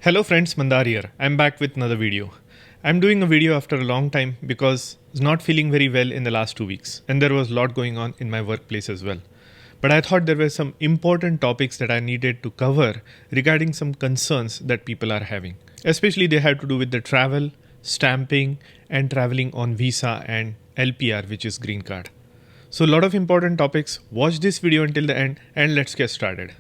Hello friends, Mandar here. I'm back with another video. I'm doing a video after a long time because I was not feeling very well in the last 2 weeks and there was a lot going on in my workplace as well. But I thought there were some important topics that I needed to cover regarding some concerns that people are having. Especially they have to do with the travel, stamping and traveling on visa and LPR, which is green card. So a lot of important topics. Watch this video until the end and let's get started.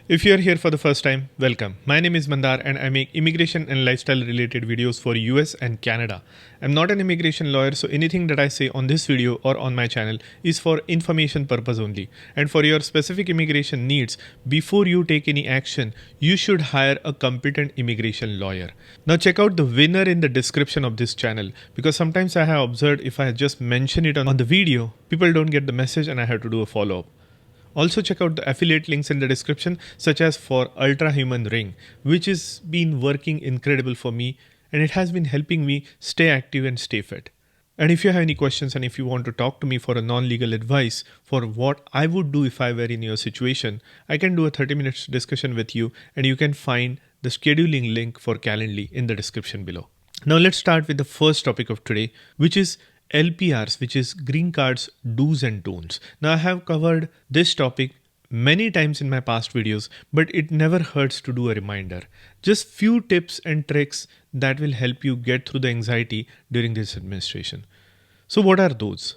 If you are here for the first time, welcome. My name is Mandar and I make immigration and lifestyle related videos for US and Canada. I'm not an immigration lawyer, so anything that I say on this video or on my channel is for information purpose only. And for your specific immigration needs, before you take any action, you should hire a competent immigration lawyer. Now check out the winner in the description of this channel, because sometimes I have observed if I just mention it on the video, people don't get the message and I have to do a follow-up. Also check out the affiliate links in the description, such as for Ultra Human Ring, which has been working incredible for me and it has been helping me stay active and stay fit. And if you have any questions and if you want to talk to me for a non-legal advice for what I would do if I were in your situation, I can do a 30 minutes discussion with you and you can find the scheduling link for Calendly in the description below. Now let's start with the first topic of today, which is LPRs, which is green cards do's and don'ts. Now I have covered this topic many times in my past videos, but it never hurts to do a reminder. Just few tips and tricks that will help you get through the anxiety during this administration. So what are those?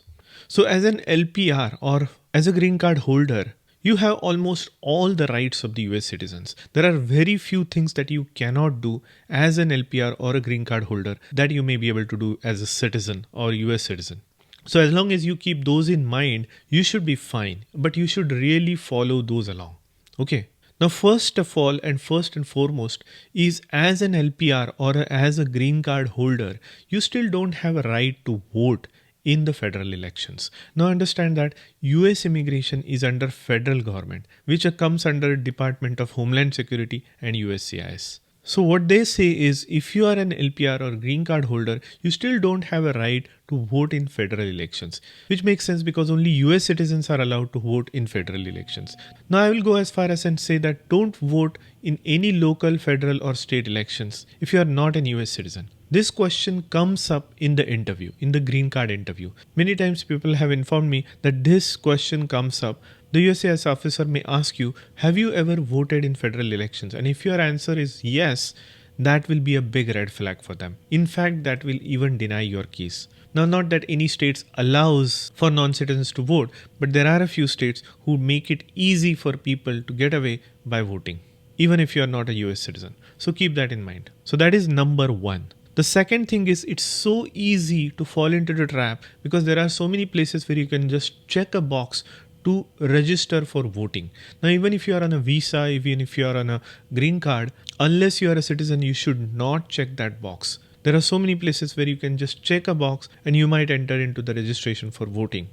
So as an LPR or as a green card holder, you have almost all the rights of the US citizens. There are very few things that you cannot do as an LPR or a green card holder that you may be able to do as a citizen or US citizen. So as long as you keep those in mind, you should be fine, but you should really follow those along. Okay. Now, first of all and first and foremost is as an LPR or as a green card holder, you still don't have a right to vote in the federal elections. Now understand that US immigration is under federal government, which comes under Department of Homeland Security and USCIS. So what they say is if you are an LPR or green card holder, you still don't have a right to vote in federal elections, which makes sense because only US citizens are allowed to vote in federal elections. Now I will go as far as and say that don't vote in any local, federal or state elections if you are not an US citizen. This question comes up in the interview, in the green card interview. Many times people have informed me that this question comes up. The USCIS officer may ask you, have you ever voted in federal elections? And if your answer is yes, that will be a big red flag for them. In fact, that will even deny your case. Now, not that any states allows for non-citizens to vote, but there are a few states who make it easy for people to get away by voting, even if you are not a US citizen. So keep that in mind. So that is number one. The second thing is it's so easy to fall into the trap because there are so many places where you can just check a box to register for voting. Now, even if you are on a visa, even if you are on a green card, unless you are a citizen, you should not check that box. There are so many places where you can just check a box and you might enter into the registration for voting.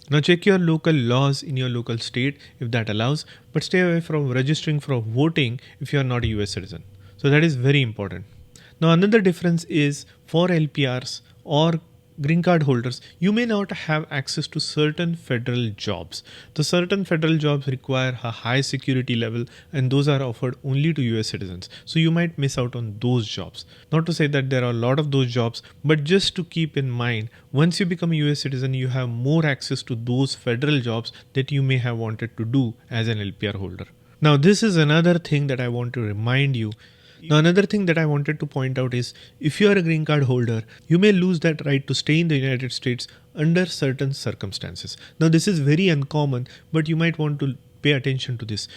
Now check your local laws in your local state if that allows, but stay away from registering for voting if you are not a US citizen. So that is very important. Now another difference is for LPRs or green card holders, you may not have access to certain federal jobs. The certain federal jobs require a high security level and those are offered only to US citizens. So you might miss out on those jobs. Not to say that there are a lot of those jobs, but just to keep in mind, once you become a US citizen, you have more access to those federal jobs that you may have wanted to do as an LPR holder. Now this is another thing that I want to remind you. Now another thing that I wanted to point out is if you are a green card holder, you may lose that right to stay in the United States under certain circumstances. Now this is very uncommon, but you might want to pay attention to this.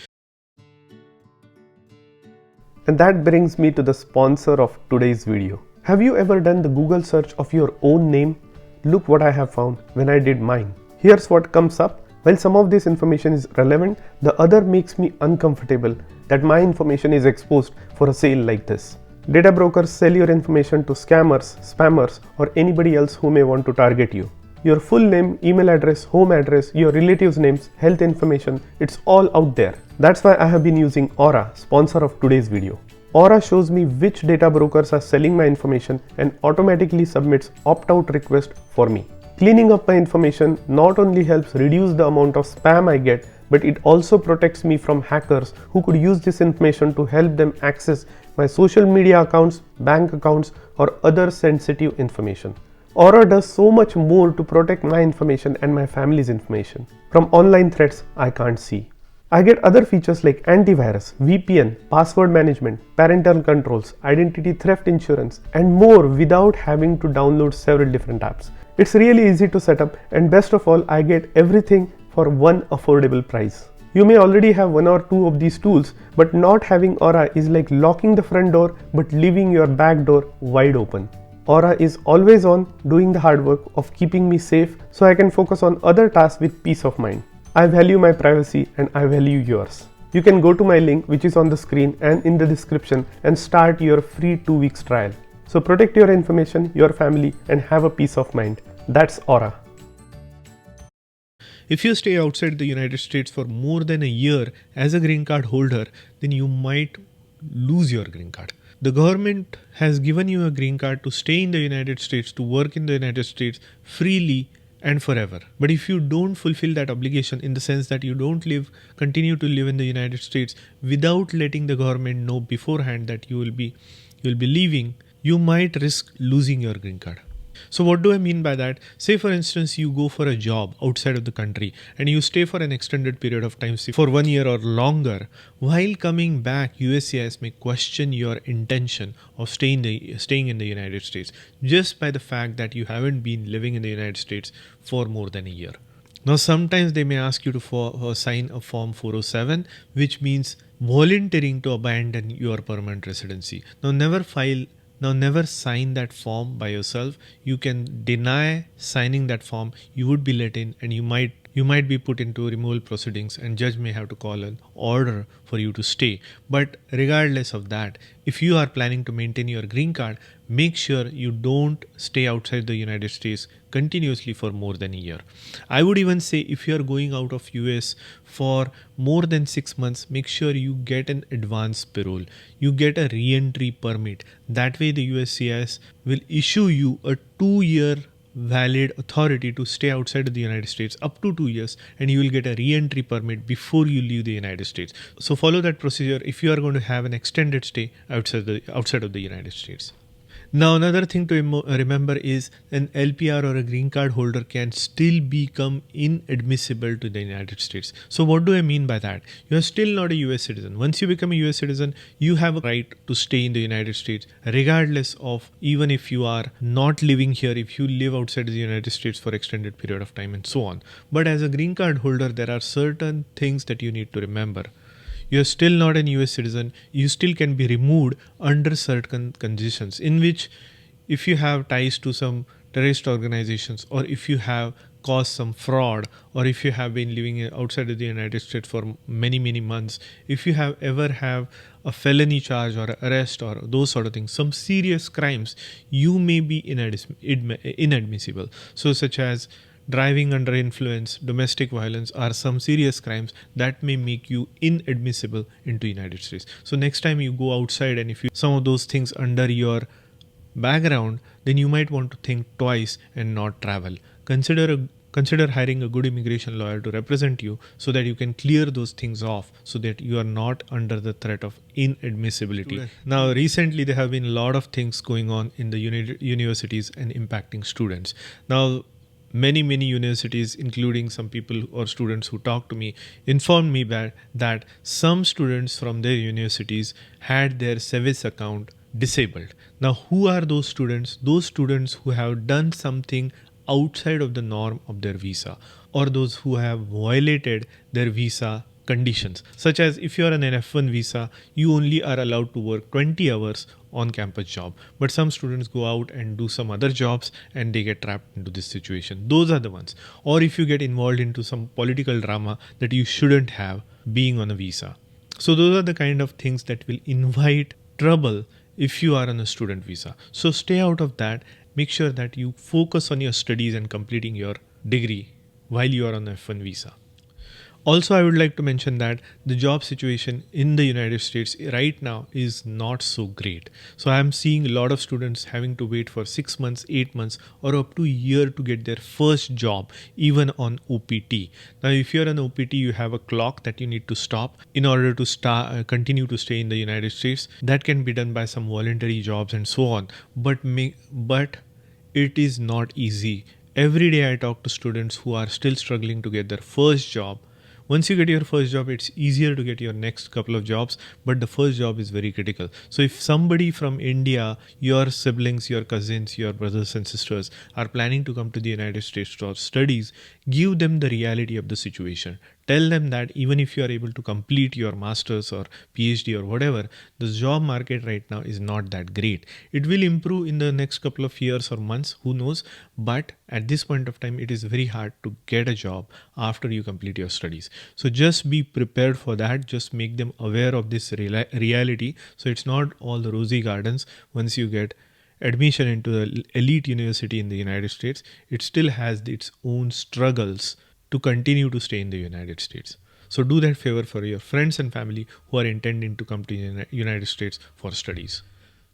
And that brings me to the sponsor of today's video. Have you ever done the Google search of your own name? Look what I have found when I did mine. Here's what comes up. While some of this information is relevant, the other makes me uncomfortable that my information is exposed for a sale like this. Data brokers sell your information to scammers, spammers, or anybody else who may want to target you. Your full name, email address, home address, your relatives' names, health information, it's all out there. That's why I have been using Aura, sponsor of today's video. Aura shows me which data brokers are selling my information and automatically submits opt-out request for me. Cleaning up my information not only helps reduce the amount of spam I get, but it also protects me from hackers who could use this information to help them access my social media accounts, bank accounts, or other sensitive information. Aura does so much more to protect my information and my family's information from online threats I can't see. I get other features like antivirus, VPN, password management, parental controls, identity theft insurance, and more without having to download several different apps. It's really easy to set up, and best of all, I get everything for one affordable price. You may already have one or two of these tools, but not having Aura is like locking the front door but leaving your back door wide open. Aura is always on, doing the hard work of keeping me safe so I can focus on other tasks with peace of mind. I value my privacy and I value yours. You can go to my link which is on the screen and in the description and start your free 2 weeks trial. So protect your information, your family, and have a peace of mind. That's Aura. If you stay outside the United States for more than a year as a green card holder, then you might lose your green card. The government has given you a green card to stay in the United States, to work in the United States freely and forever. But if you don't fulfill that obligation, in the sense that you don't continue to live in the United States without letting the government know beforehand that you will be leaving, you might risk losing your green card. So what do I mean by that? Say for instance, you go for a job outside of the country and you stay for an extended period of time, say for 1 year or longer. While coming back, USCIS may question your intention of staying in the United States just by the fact that you haven't been living in the United States for more than a year. Now sometimes they may ask you to sign a form 407, which means volunteering to abandon your permanent residency. Now never sign that form by yourself. You can deny signing that form. You would be let in, and you might be put into removal proceedings, and judge may have to call an order for you to stay. But regardless of that, if you are planning to maintain your green card, make sure you don't stay outside the United States continuously for more than a year. I would even say if you are going out of US for more than 6 months, make sure you get an advance parole. You get a re-entry permit. That way the USCIS will issue you a 2-year valid authority to stay outside of the United States up to 2 years, and you will get a re-entry permit before you leave the United States. So follow that procedure if you are going to have an extended stay outside of the United States. Now another thing to remember is an LPR or a green card holder can still become inadmissible to the United States. So what do I mean by that? You are still not a US citizen. Once you become a US citizen, you have a right to stay in the United States regardless of, even if you are not living here, if you live outside the United States for extended period of time and so on. But as a green card holder, there are certain things that you need to remember. You are still not an US citizen. You still can be removed under certain conditions, in which if you have ties to some terrorist organizations, or if you have caused some fraud, or if you have been living outside of the United States for many months, if you have a felony charge or arrest or those sort of things, some serious crimes, you may be inadmissible. So such as driving under influence, domestic violence are some serious crimes that may make you inadmissible into United States. So next time you go outside and if you some of those things under your background, then you might want to think twice and not travel. Consider hiring a good immigration lawyer to represent you so that you can clear those things off, so that you are not under the threat of inadmissibility. Now recently there have been a lot of things going on in the universities and impacting students. Now many universities, including some people or students who talked to me, informed me that some students from their universities had their civis account disabled. Now who are those students? Those students who have done something outside of the norm of their visa, or those who have violated their visa conditions, such as if you are on an F1 visa, you only are allowed to work 20 hours on campus job, but some students go out and do some other jobs and they get trapped into this situation. Those are the ones. Or if you get involved into some political drama that you shouldn't have being on a visa. So those are the kind of things that will invite trouble if you are on a student visa. So stay out of that make sure that you focus on your studies and completing your degree while you are on F1 visa. Also, I would like to mention that the job situation in the United States right now is not so great. So I'm seeing a lot of students having to wait for 6 months, 8 months, or up to a year to get their first job, even on OPT. Now, if you're on OPT, you have a clock that you need to stop in order to continue to stay in the United States. That can be done by some voluntary jobs and so on. But it is not easy. Every day I talk to students who are still struggling to get their first job. Once you get your first job, it's easier to get your next couple of jobs, but the first job is very critical. So if somebody from India, your siblings, your cousins, your brothers and sisters are planning to come to the United States for studies, give them the reality of the situation. Tell them that even if you are able to complete your master's or PhD or whatever, the job market right now is not that great. It will improve in the next couple of years or months, who knows, but at this point of time, it is very hard to get a job after you complete your studies. So just be prepared for that. Just make them aware of this reality. So it's not all the rosy gardens. Once you get admission into the elite university in the United States, it still has its own struggles to continue to stay in the United States. So do that favor for your friends and family who are intending to come to the United States for studies.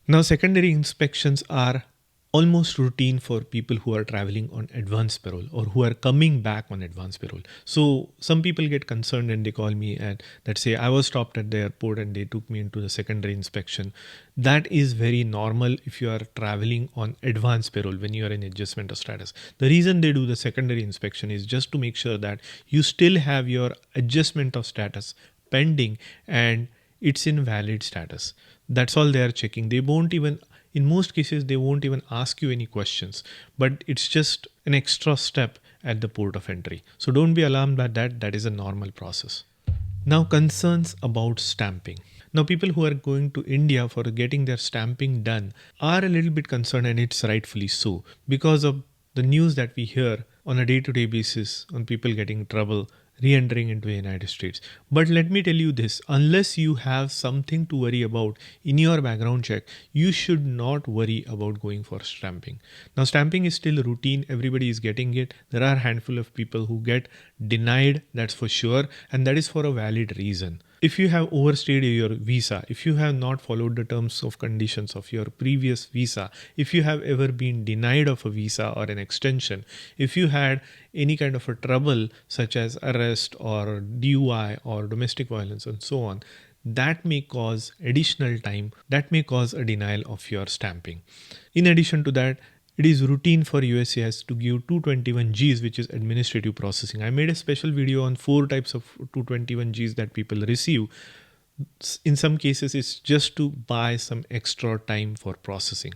Now, secondary inspections are almost routine for people who are traveling on advance parole or who are coming back on advance parole. So some people get concerned and they call me and that say, I was stopped at the airport and they took me into the secondary inspection. That is very normal if you are traveling on advance parole when you are in adjustment of status. The reason they do the secondary inspection is just to make sure that you still have your adjustment of status pending and it's in valid status. That's all they are checking. They won't even, in most cases, they won't even ask you any questions, but it's just an extra step at the port of entry. So don't be alarmed by that. That is a normal process. Now, concerns about stamping. Now, people who are going to India for getting their stamping done are a little bit concerned, and it's rightfully so, because of the news that we hear on a day-to-day basis on people getting trouble re-entering into the United States. But let me tell you this, unless you have something to worry about in your background check, you should not worry about going for stamping. Now, stamping is still routine. Everybody is getting it. There are a handful of people who get denied, that's for sure. And that is for a valid reason. If you have overstayed your visa, if you have not followed the terms of conditions of your previous visa, if you have ever been denied of a visa or an extension, if you had any kind of a trouble such as arrest or DUI or domestic violence and so on, that may cause additional time, that may cause a denial of your stamping. In addition to that, it is routine for USCIS to give 221Gs, which is administrative processing. I made a special video on 4 types of 221Gs that people receive. In some cases, it's just to buy some extra time for processing.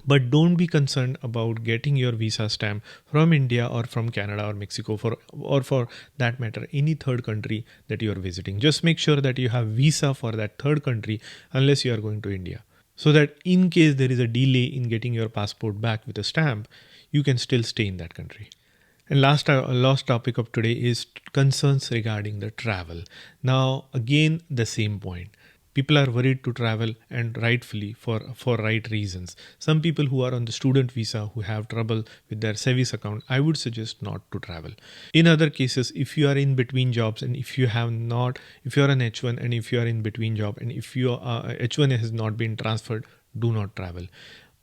But don't be concerned about getting your visa stamp from India or from Canada or Mexico or for that matter, any third country that you are visiting. Just make sure that you have visa for that third country unless you are going to India, so that in case there is a delay in getting your passport back with a stamp, you can still stay in that country. And last topic of today is concerns regarding the travel. Now, again, the same point. People are worried to travel, and rightfully for right reasons. Some people who are on the student visa who have trouble with their savings account, I would suggest not to travel. In other cases, if you are in between jobs and if you are an H1 and if you are in between job and if your H1 has not been transferred, do not travel.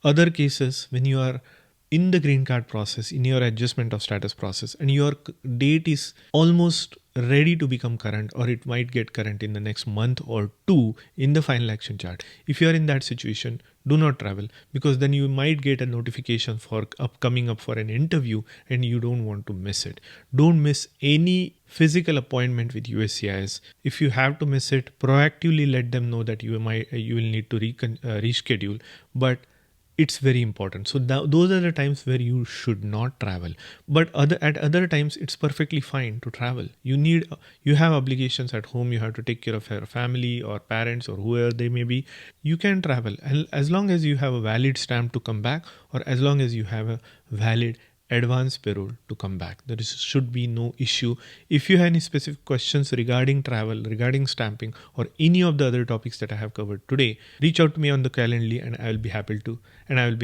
Other cases, when you are in the green card process, in your adjustment of status process, and your date is almost ready to become current, or it might get current in the next month or 2 in the final action chart. If you are in that situation, do not travel, because then you might get a notification for coming up for an interview and you don't want to miss it. Don't miss any physical appointment with USCIS. If you have to miss it, proactively let them know that you will need to reschedule, but it's very important. So those are the times where you should not travel. But at other times, it's perfectly fine to travel. You have obligations at home. You have to take care of your family or parents or whoever they may be. You can travel, and as long as you have a valid stamp to come back, or as long as you have a valid advanced payroll to come back. There should be no issue. If you have any specific questions regarding travel, regarding stamping, or any of the other topics that I have covered today, reach out to me on the Calendly and I will be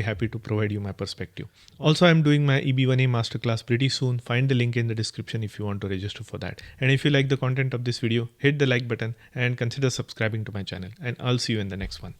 happy to provide you my perspective. Also, I'm doing my EB1A masterclass pretty soon. Find the link in the description if you want to register for that. And if you like the content of this video, hit the like button and consider subscribing to my channel. And I'll see you in the next one.